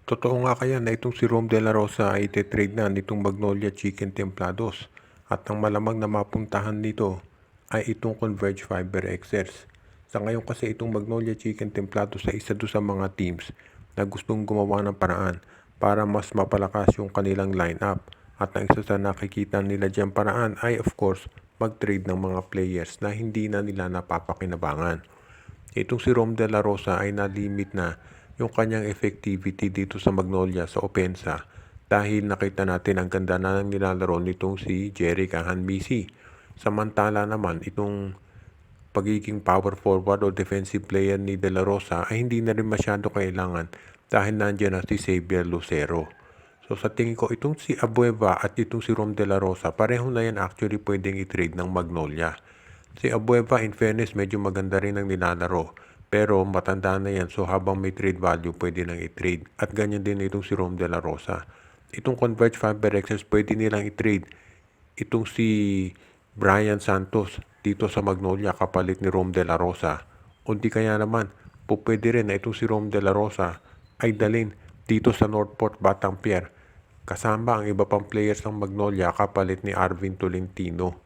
Totoo nga kaya na itong si Rom De La Rosa ay ite-trade na nitong Magnolia Chicken Templados at ang malamang na mapuntahan nito ay itong Converge Fiber Excels. Sa ngayon kasi itong Magnolia Chicken Templados ay isa doon sa mga teams na gustong gumawa ng paraan para mas mapalakas yung kanilang lineup. At ang isa sa nakikita nila dyan paraan ay of course mag-trade ng mga players na hindi na nila napapakinabangan. Itong si Rom De La Rosa ay na-limit na yung kanyang effectivity dito sa Magnolia sa opensa dahil nakita natin ang ganda na ng nilalaro nitong si Jerry Kahanmisi. Samantala naman itong pagiging power forward o defensive player ni De La Rosa ay hindi na rin masyado kailangan dahil nandiyan na si Xavier Lucero. So sa tingin ko itong si Abueva at itong si Rom De La Rosa pareho na yan actually pwedeng i-trade ng Magnolia. Si Abueva in fairness medyo maganda rin ang nilalaro pero matanda na yan so habang may trade value pwede nang i-trade at ganyan din itong si Rom De La Rosa. Itong Converge Fiber Excess pwede nilang i-trade itong si Brian Santos dito sa Magnolia kapalit ni Rom De La Rosa. O di kaya naman pwede rin na itong si Rom De La Rosa ay dalhin dito sa Northport Batangier kasama ang iba pang players ng Magnolia kapalit ni Arvin Tolentino.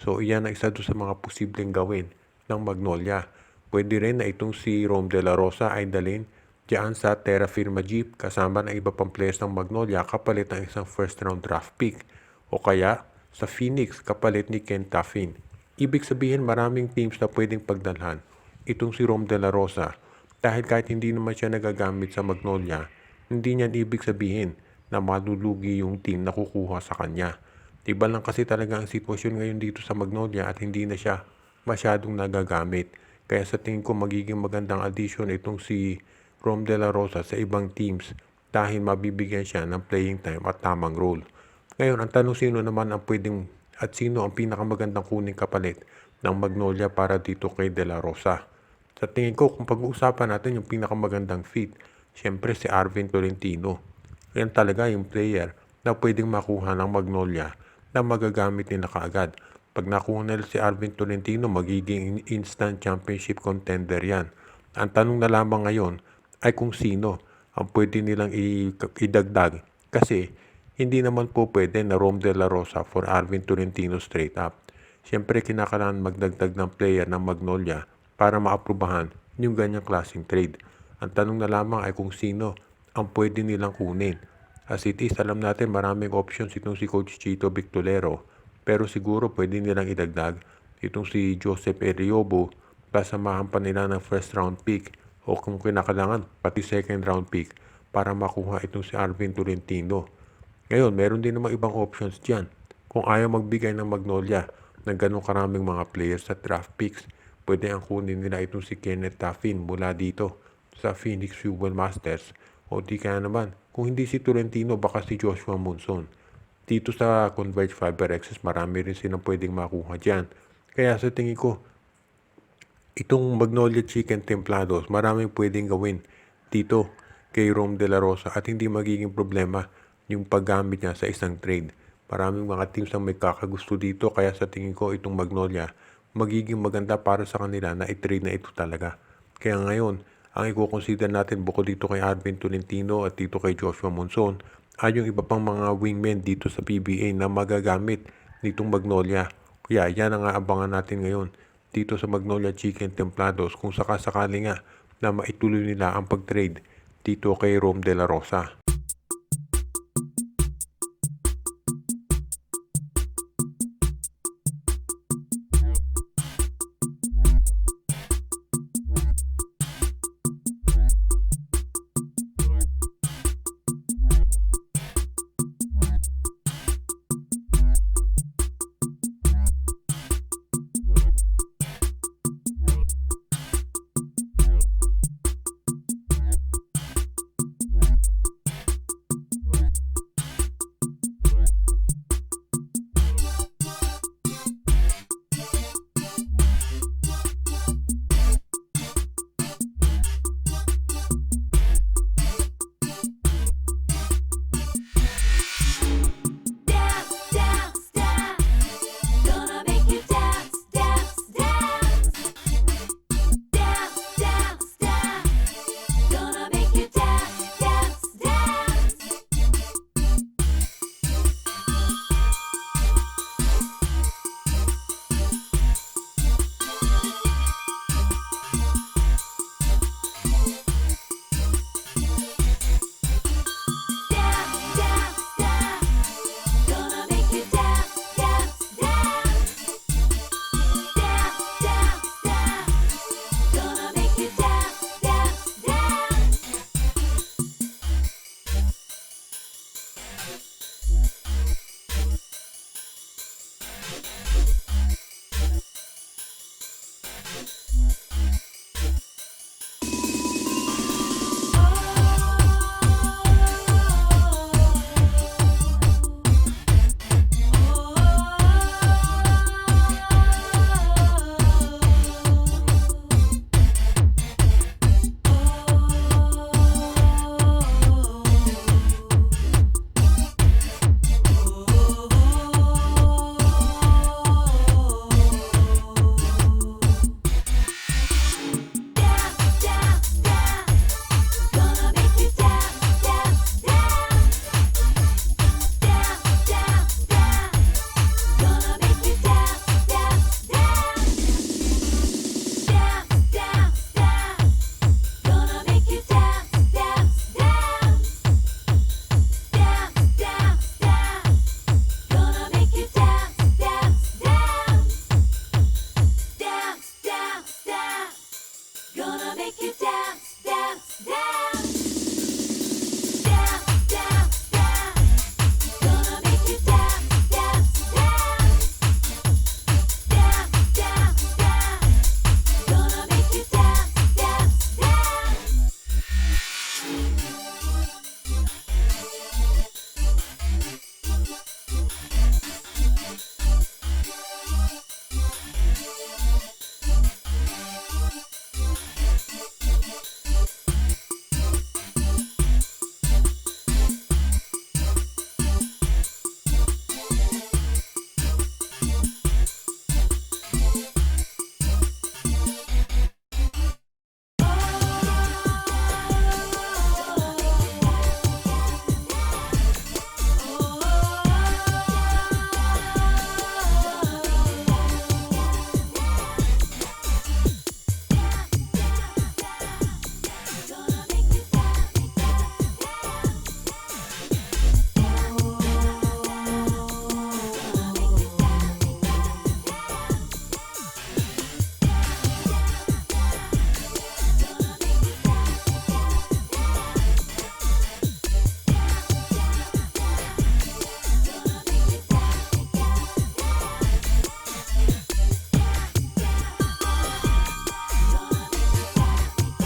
So iyan ang isa doon sa mga posibleng gawin ng Magnolia. Pwede rin na itong si Rom De La Rosa ay dalhin diyan sa Terra Firma Jeep kasama ng iba pang players ng Magnolia kapalit ng isang first round draft pick. O kaya sa Phoenix kapalit ni Ken Taffin. Ibig sabihin maraming teams na pwedeng pagdalhan itong si Rom De La Rosa dahil kahit hindi naman siya nagagamit sa Magnolia, hindi niyan ibig sabihin na malulugi yung team na kukuha sa kanya. Iba lang kasi talaga ang sitwasyon ngayon dito sa Magnolia at hindi na siya masyadong nagagamit. Kaya sa tingin ko magiging magandang addition itong si Rom De La Rosa sa ibang teams dahil mabibigyan siya ng playing time at tamang role. Ngayon, ang tanong sino naman ang pwedeng at sino ang pinakamagandang kuning kapalit ng Magnolia para dito kay De La Rosa. Sa tingin ko, kung pag-uusapan natin yung pinakamagandang fit, syempre si Arvin Tolentino. Yan talaga yung player na pwedeng makuha ng Magnolia na magagamit nila kaagad. Pag nakuha nila si Arvin Tolentino, magiging instant championship contender yan. Ang tanong na lamang ngayon ay kung sino ang pwede nilang idagdag. Kasi hindi naman po pwede na Rom De La Rosa for Arvin Tolentino straight up. Siyempre kinakailangan magdagdag ng player ng Magnolia para maaprubahan yung ganyang klaseng trade. Ang tanong na lamang ay kung sino ang pwede nilang kunin. As it is, alam natin maraming options itong si Coach Chito Victolero. Pero siguro pwede nilang idagdag itong si Joseph Eriobo kasamahan pa nila ng first round pick o kung kinakailangan pati second round pick para makuha itong si Arvin Tolentino. Ngayon, meron din namang ibang options dyan. Kung ayaw magbigay ng Magnolia ng ganong karaming mga players sa draft picks, pwede ang kunin nila itong si Kenneth Taffin mula dito sa Phoenix Fuel Masters. O di kaya naman, kung hindi si Tolentino, baka si Joshua Monson. Dito sa Converge Fiber Access, marami rin silang pwedeng makuha dyan. Kaya sa tingin ko, itong Magnolia Chicken Templados, maraming pwedeng gawin dito kay Rom De La Rosa at hindi magiging problema yung paggamit niya sa isang trade. Maraming mga teams ang may kakagusto dito kaya sa tingin ko itong Magnolia magiging maganda para sa kanila na i-trade na ito talaga. Kaya ngayon, ang i-consider natin bukod dito kay Arvin Tolentino at dito kay Joshua Monson ay yung iba pang mga wingmen dito sa PBA na magagamit nitong Magnolia. Kaya yan ang aabangan natin ngayon dito sa Magnolia Chicken Templados kung sakasakali nga na maituloy nila ang pag-trade dito kay Rom De La Rosa.